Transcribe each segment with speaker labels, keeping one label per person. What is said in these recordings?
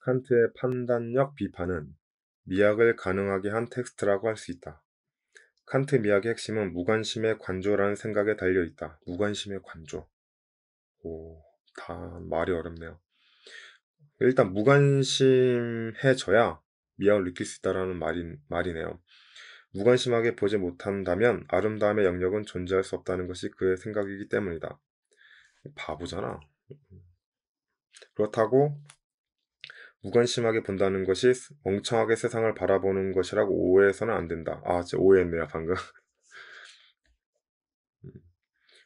Speaker 1: 칸트의 판단력 비판은 미학을 가능하게 한 텍스트라고 할 수 있다. 칸트 미학의 핵심은 무관심의 관조라는 생각에 달려있다. 무관심의 관조. 오, 다 말이 어렵네요. 일단 무관심해져야 미학을 느낄 수 있다라는 말이네요. 무관심하게 보지 못한다면 아름다움의 영역은 존재할 수 없다는 것이 그의 생각이기 때문이다. 바보잖아. 그렇다고 무관심하게 본다는 것이 멍청하게 세상을 바라보는 것이라고 오해해서는 안 된다. 아, 진짜 오해했네요, 방금.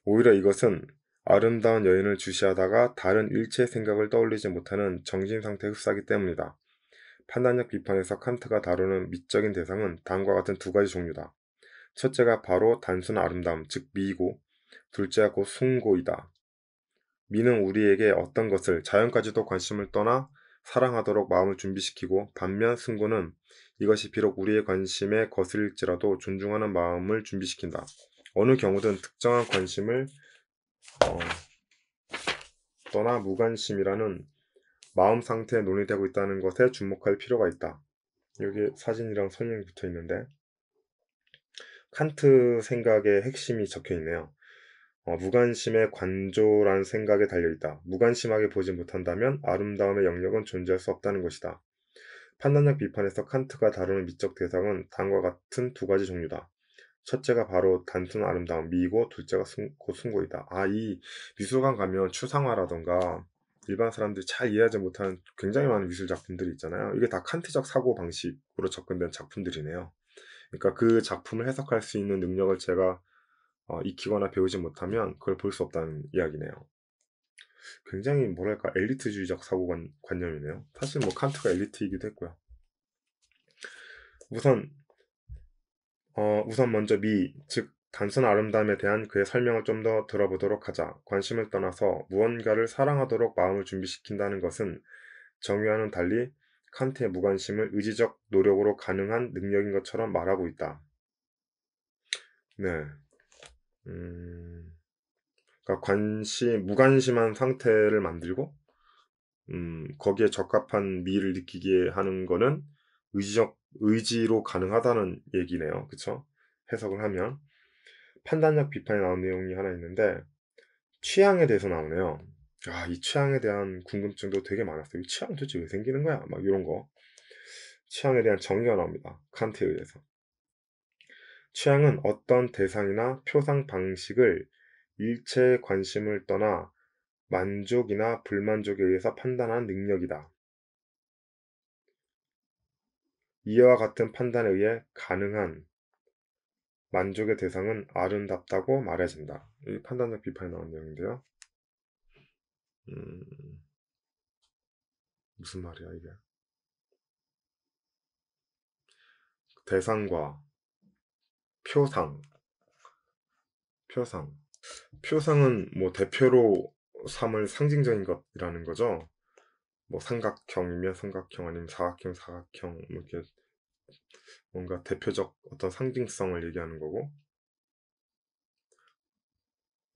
Speaker 1: 오히려 이것은 아름다운 여인을 주시하다가 다른 일체의 생각을 떠올리지 못하는 정신상태 흡사기 때문이다. 판단력 비판에서 칸트가 다루는 미적인 대상은 다음과 같은 두 가지 종류다. 첫째가 바로 단순 아름다움, 즉 미이고, 둘째가 곧 숭고이다. 미는 우리에게 어떤 것을 자연까지도 관심을 떠나 사랑하도록 마음을 준비시키고, 반면 숭고는 이것이 비록 우리의 관심에 거슬릴지라도 존중하는 마음을 준비시킨다. 어느 경우든 특정한 관심을 떠나 무관심이라는 마음 상태에 논의되고 있다는 것에 주목할 필요가 있다. 여기 사진이랑 설명이 붙어 있는데 칸트 생각의 핵심이 적혀 있네요. 무관심의 관조라는 생각에 달려있다. 무관심하게 보지 못한다면 아름다움의 영역은 존재할 수 없다는 것이다. 판단력 비판에서 칸트가 다루는 미적 대상은 다음과 같은 두 가지 종류다. 첫째가 바로 단순 아름다움, 미이고 둘째가 곧 숭고이다. 이 미술관 가면 추상화라던가 일반 사람들이 잘 이해하지 못하는 굉장히 많은 미술 작품들이 있잖아요. 이게 다 칸트적 사고 방식으로 접근된 작품들이네요. 그러니까 그 작품을 해석할 수 있는 능력을 제가 익히거나 배우지 못하면 그걸 볼 수 없다는 이야기네요. 굉장히 뭐랄까 엘리트주의적 사고관념이네요. 사실 뭐 칸트가 엘리트이기도 했고요. 우선 먼저 즉 단순 아름다움에 대한 그의 설명을 좀 더 들어보도록 하자. 관심을 떠나서 무언가를 사랑하도록 마음을 준비시킨다는 것은 정의와는 달리 칸트의 무관심을 의지적 노력으로 가능한 능력인 것처럼 말하고 있다. 네. 그러니까 무관심한 상태를 만들고 거기에 적합한 미를 느끼게 하는 거는 의지로 가능하다는 얘기네요. 그쵸? 해석을 하면. 판단력 비판에 나온 내용이 하나 있는데, 취향에 대해서 나오네요. 이 취향에 대한 궁금증도 되게 많았어요. 이 취향 도대체 왜 생기는 거야? 막 이런 거. 취향에 대한 정의가 나옵니다. 칸트에 의해서. 취향은 어떤 대상이나 표상 방식을 일체의 관심을 떠나 만족이나 불만족에 의해서 판단하는 능력이다. 이와 같은 판단에 의해 가능한 만족의 대상은 아름답다고 말해진다. 이 판단력 비판에 나온 내용인데요. 음, 무슨 말이야 이게? 대상과 표상, 표상. 표상은 뭐 대표로 삼을 상징적인 것이라는 거죠. 뭐 삼각형이면 삼각형 아니면 사각형, 사각형 뭐 이렇게 뭔가 대표적 어떤 상징성을 얘기하는 거고.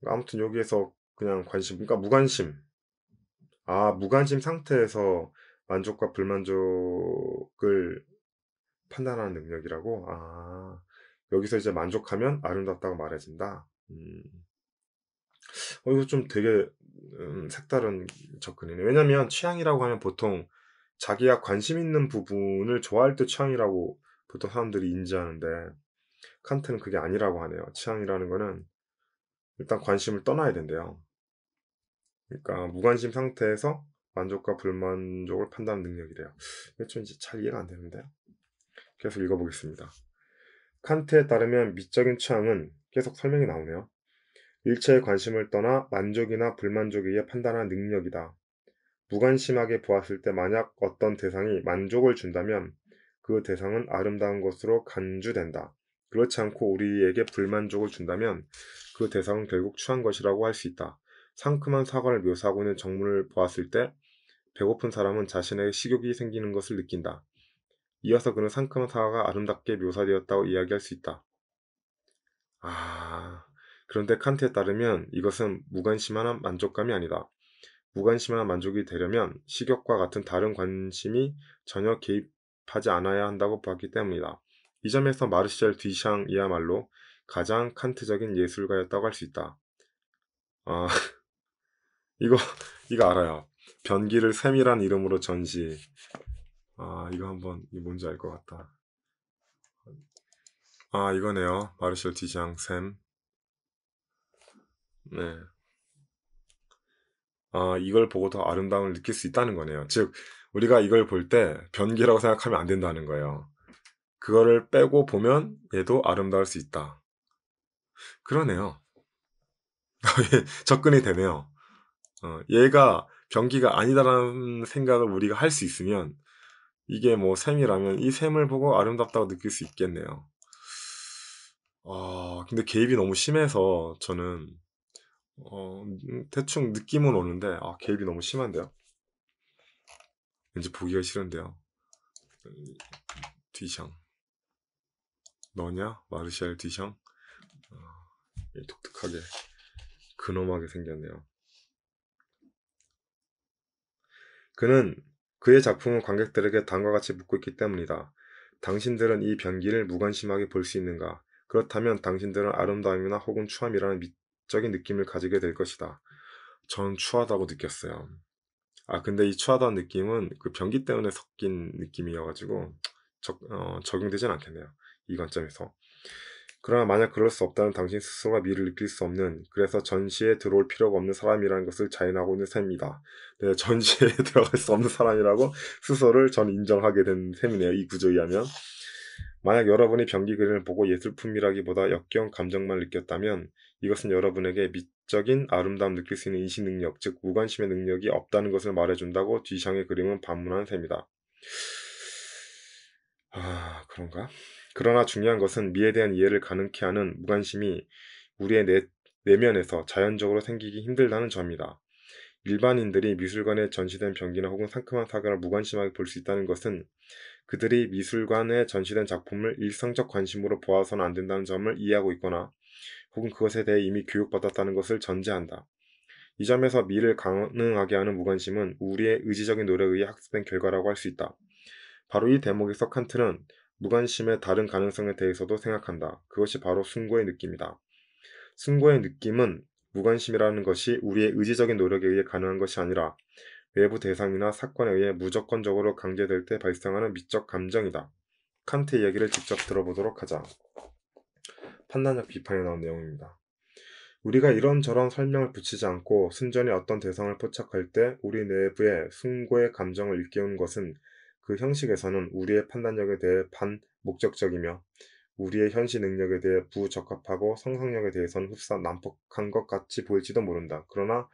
Speaker 1: 아무튼 여기에서 그냥 그러니까 무관심. 무관심 상태에서 만족과 불만족을 판단하는 능력이라고? 여기서 이제 만족하면 아름답다고 말해진다. 이거 좀 되게 색다른 접근이네. 왜냐면 취향이라고 하면 보통 자기가 관심 있는 부분을 좋아할 때 취향이라고 보통 사람들이 인지하는데 칸트는 그게 아니라고 하네요. 취향이라는 거는 일단 관심을 떠나야 된대요. 그러니까 무관심 상태에서 만족과 불만족을 판단하는 능력이래요. 이게 좀 이제 잘 이해가 안 되는데 계속 읽어보겠습니다. 칸트에 따르면 미적인 취향은 계속 설명이 나오네요. 일체의 관심을 떠나 만족이나 불만족에 의해 판단하는 능력이다. 무관심하게 보았을 때 만약 어떤 대상이 만족을 준다면 그 대상은 아름다운 것으로 간주된다. 그렇지 않고 우리에게 불만족을 준다면 그 대상은 결국 추한 것이라고 할 수 있다. 상큼한 사과를 묘사하고 있는 정물을 보았을 때 배고픈 사람은 자신에게 식욕이 생기는 것을 느낀다. 이어서 그는 상큼한 사과가 아름답게 묘사되었다고 이야기할 수 있다. 그런데 칸트에 따르면 이것은 무관심한 만족감이 아니다. 무관심한 만족이 되려면 식욕과 같은 다른 관심이 전혀 개입하지 않아야 한다고 보았기 때문이다. 이 점에서 마르셀 뒤샹이야말로 가장 칸트적인 예술가였다고 할 수 있다. 아, 이거, 이거 알아요. 변기를 샘이란 이름으로 전시. 아, 이거 한번, 이게 뭔지 알 것 같다. 아, 이거네요. 마르셀 뒤샹 샘. 네. 아, 이걸 보고 더 아름다움을 느낄 수 있다는 거네요. 즉, 우리가 이걸 볼 때 변기라고 생각하면 안 된다는 거예요. 그거를 빼고 보면 얘도 아름다울 수 있다. 그러네요. 접근이 되네요. 얘가 변기가 아니다라는 생각을 우리가 할 수 있으면 이게 뭐 샘이라면 이 샘을 보고 아름답다고 느낄 수 있겠네요. 근데 개입이 너무 심해서 저는 대충 느낌은 오는데 개입이 너무 심한데요. 왠지 보기가 싫은데요. 뒤샹 너냐? 마르샬 뒤샹 독특하게 근엄하게 생겼네요. 그는 그의 작품은 관객들에게 다음과 같이 묻고 있기 때문이다. 당신들은 이 변기를 무관심하게 볼 수 있는가? 그렇다면 당신들은 아름다움이나 혹은 추함이라는 미적인 느낌을 가지게 될 것이다. 전 추하다고 느꼈어요. 근데 이 추하다는 느낌은 그 변기 때문에 섞인 느낌이어가지고 적용되진 않겠네요. 이 관점에서. 그러나 만약 그럴 수 없다면 당신 스스로가 미를 느낄 수 없는, 그래서 전시에 들어올 필요가 없는 사람이라는 것을 자인하고 있는 셈입니다. 네, 전시에 들어갈 수 없는 사람이라고 스스로를 전 인정하게 된 셈이네요. 이 구조에 의하면. 만약 여러분이 변기 그림을 보고 예술품이라기보다 역겨운 감정만 느꼈다면 이것은 여러분에게 미적인 아름다움 느낄 수 있는 인식 능력, 즉 무관심의 능력이 없다는 것을 말해준다고 뒤샹의 그림은 반문한 셈이다. 그런가? 그러나 중요한 것은 미에 대한 이해를 가능케 하는 무관심이 우리의 내면에서 자연적으로 생기기 힘들다는 점이다. 일반인들이 미술관에 전시된 변기나 혹은 상큼한 사과를 무관심하게 볼 수 있다는 것은 그들이 미술관에 전시된 작품을 일상적 관심으로 보아서는 안 된다는 점을 이해하고 있거나 혹은 그것에 대해 이미 교육받았다는 것을 전제한다. 이 점에서 미를 가능하게 하는 무관심은 우리의 의지적인 노력에 의해 학습된 결과라고 할 수 있다. 바로 이 대목에서 칸트는 무관심의 다른 가능성에 대해서도 생각한다. 그것이 바로 숭고의 느낌이다. 숭고의 느낌은 무관심이라는 것이 우리의 의지적인 노력에 의해 가능한 것이 아니라 외부 대상이나 사건에 의해 무조건적으로 강제될 때 발생하는 미적 감정이다. 칸트의 이야기를 직접 들어보도록 하자. 판단력 비판에 나온 내용입니다. 우리가 이런저런 설명을 붙이지 않고 순전히 어떤 대상을 포착할 때 우리 내부의 숭고의 감정을 일깨우는 것은 그 형식에서는 우리의 판단력에 대해 반목적적이며 우리의 현시 능력에 대해 부적합하고 상상력에 대해서는 흡사 난폭한 것 같이 보일지도 모른다. 그러나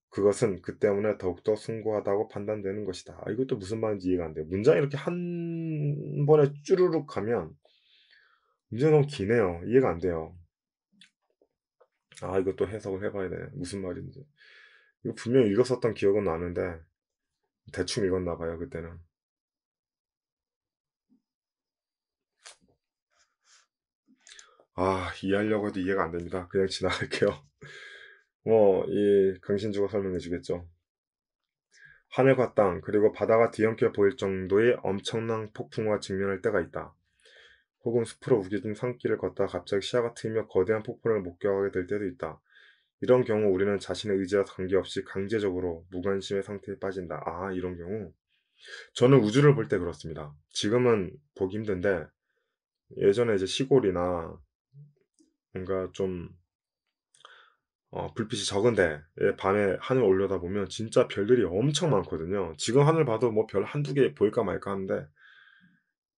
Speaker 1: 그것은 그 때문에 더욱더 숭고하다고 판단되는 것이다. 이것도 무슨 말인지 이해가 안 돼요. 문장이 이렇게 한 번에 쭈루룩 가면 문제가 너무 기네요. 이해가 안 돼요. 이것도 해석을 해봐야 돼. 무슨 말인지. 이거 분명히 읽었었던 기억은 나는데 대충 읽었나 봐요, 그때는. 이해하려고 해도 이해가 안 됩니다. 그냥 지나갈게요. 이 강신주가 설명해 주겠죠. 하늘과 땅, 그리고 바다가 뒤엉켜 보일 정도의 엄청난 폭풍과 직면할 때가 있다. 혹은 숲으로 우겨진 산길을 걷다가 갑자기 시야가 트이며 거대한 폭풍을 목격하게 될 때도 있다. 이런 경우 우리는 자신의 의지와 관계없이 강제적으로 무관심의 상태에 빠진다. 이런 경우. 저는 우주를 볼 때 그렇습니다. 지금은 보기 힘든데 예전에 이제 시골이나 뭔가 좀 불빛이 적은데 밤에 하늘 올려다보면 진짜 별들이 엄청 많거든요. 지금 하늘 봐도 뭐 별 한두 개 보일까 말까 하는데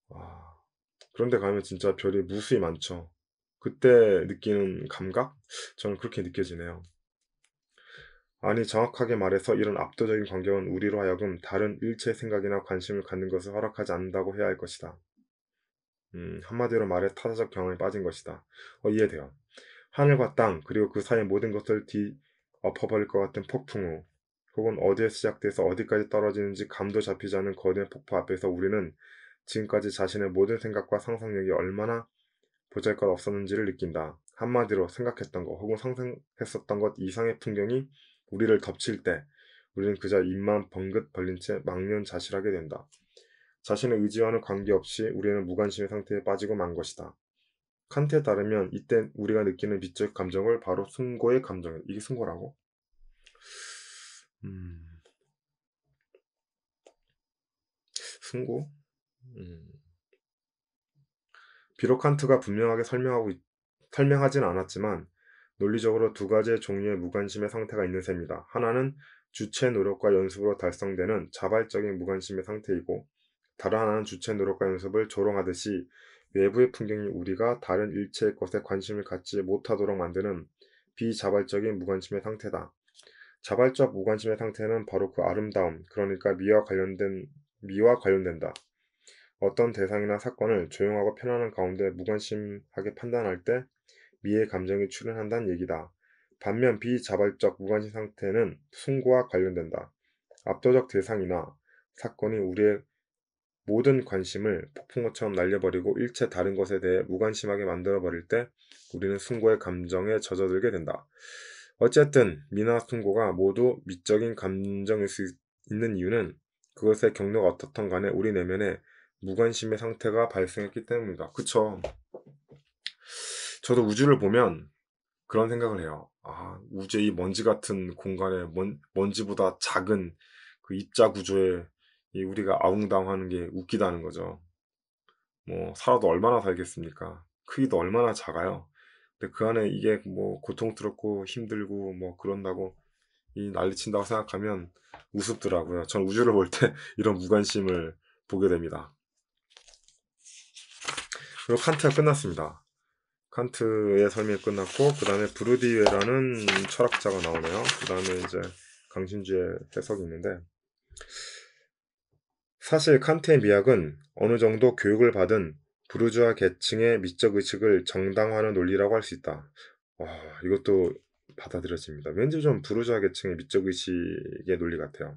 Speaker 1: 와, 그런데 가면 진짜 별이 무수히 많죠. 그때 느끼는 감각? 저는 그렇게 느껴지네요. 아니, 정확하게 말해서 이런 압도적인 광경은 우리로 하여금 다른 일체 생각이나 관심을 갖는 것을 허락하지 않는다고 해야 할 것이다. 한마디로 말해 타자적 경험에 빠진 것이다. 이해돼요. 하늘과 땅, 그리고 그 사이 모든 것을 뒤엎어버릴 것 같은 폭풍우, 혹은 어디에 시작돼서 어디까지 떨어지는지 감도 잡히지 않는 거대한 폭포 앞에서 우리는 지금까지 자신의 모든 생각과 상상력이 얼마나 보잘것없었는지를 느낀다. 한마디로 생각했던 것 혹은 상상했었던 것 이상의 풍경이 우리를 덮칠 때 우리는 그저 입만 번긋 벌린 채 망연자실하게 된다. 자신의 의지와는 관계없이 우리는 무관심의 상태에 빠지고 만 것이다. 칸트에 따르면 이때 우리가 느끼는 미적 감정을 바로 승고의 감정, 이게 승고라고? 음, 승고? 음. 비록 칸트가 분명하게 설명하진 않았지만 논리적으로 두 가지의 종류의 무관심의 상태가 있는 셈이다. 하나는 주체 노력과 연습으로 달성되는 자발적인 무관심의 상태이고, 다른 하나는 주체 노력과 연습을 조롱하듯이 외부의 풍경이 우리가 다른 일체의 것에 관심을 갖지 못하도록 만드는 비자발적인 무관심의 상태다. 자발적 무관심의 상태는 바로 그 아름다움, 그러니까 미와 관련된다. 어떤 대상이나 사건을 조용하고 편안한 가운데 무관심하게 판단할 때 미의 감정이 출현한다는 얘기다. 반면 비자발적 무관심 상태는 숭고와 관련된다. 압도적 대상이나 사건이 우리의 모든 관심을 폭풍우처럼 날려버리고 일체 다른 것에 대해 무관심하게 만들어버릴 때 우리는 숭고의 감정에 젖어들게 된다. 어쨌든 미나 숭고가 모두 미적인 감정일 수 있는 이유는 그것의 경로가 어떻든 간에 우리 내면에 무관심의 상태가 발생했기 때문이다. 그쵸? 저도 우주를 보면 그런 생각을 해요. 아, 우주의 이 먼지 같은 공간에 먼지보다 작은 그 입자 구조에 이 우리가 아웅다웅하는 게 웃기다는 거죠. 뭐 살아도 얼마나 살겠습니까? 크기도 얼마나 작아요. 근데 그 안에 이게 뭐 고통스럽고 힘들고 뭐 그런다고 이 난리친다고 생각하면 우습더라고요. 전 우주를 볼 때 이런 무관심을 보게 됩니다. 그리고 칸트가 끝났습니다. 칸트의 설명이 끝났고 그 다음에 브루디에라는 철학자가 나오네요. 그 다음에 이제 강신주의 해석이 있는데, 사실 칸트의 미학은 어느 정도 교육을 받은 부르주아 계층의 미적 의식을 정당화하는 논리라고 할 수 있다. 와, 이것도 받아들여집니다. 왠지 좀 부르주아 계층의 미적 의식의 논리 같아요.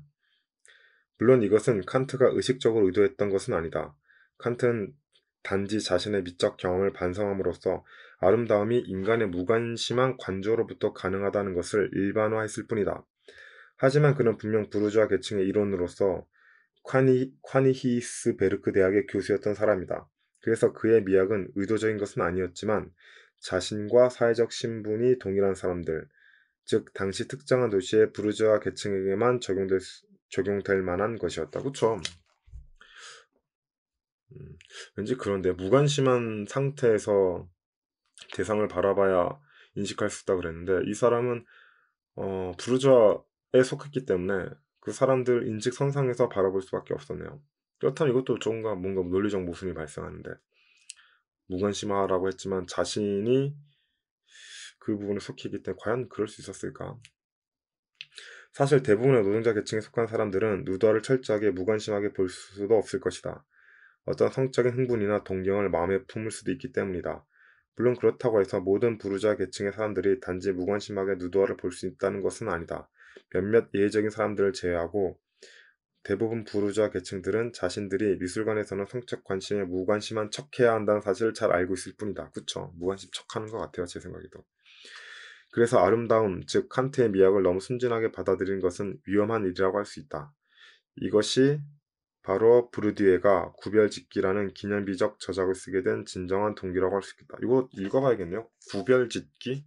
Speaker 1: 물론 이것은 칸트가 의식적으로 의도했던 것은 아니다. 칸트는 단지 자신의 미적 경험을 반성함으로써 아름다움이 인간의 무관심한 관조로부터 가능하다는 것을 일반화했을 뿐이다. 하지만 그는 분명 부르주아 계층의 일원으로서 콰니히스베르크 대학의 교수였던 사람이다. 그래서 그의 미학은 의도적인 것은 아니었지만 자신과 사회적 신분이 동일한 사람들, 즉 당시 특정한 도시의 부르주아 계층에게만 적용될 만한 것이었다. 그쵸? 왠지 그런데 무관심한 상태에서 대상을 바라봐야 인식할 수 있다 그랬는데, 이 사람은 부르주아에 속했기 때문에 그 사람들 인식 선상에서 바라볼 수밖에 없었네요. 그렇다면 이것도 뭔가 논리적 모순이 발생하는데, 무관심하라고 했지만 자신이 그 부분에 속했기 때문에 과연 그럴 수 있었을까? 사실 대부분의 노동자 계층에 속한 사람들은 누드화를 철저하게 무관심하게 볼 수도 없을 것이다. 어떤 성적인 흥분이나 동경을 마음에 품을 수도 있기 때문이다. 물론 그렇다고 해서 모든 부르주아 계층의 사람들이 단지 무관심하게 누드화를 볼 수 있다는 것은 아니다. 몇몇 예외적인 사람들을 제외하고 대부분 부르주아 계층들은 자신들이 미술관에서는 성적 관심에 무관심한 척해야 한다는 사실을 잘 알고 있을 뿐이다. 그쵸? 무관심 척하는 것 같아요. 제 생각에도. 그래서 아름다움, 즉 칸트의 미학을 너무 순진하게 받아들이는 것은 위험한 일이라고 할 수 있다. 이것이 바로 부르디에가 구별짓기라는 기념비적 저작을 쓰게 된 진정한 동기라고 할 수 있겠다. 이거 읽어봐야겠네요. 구별짓기?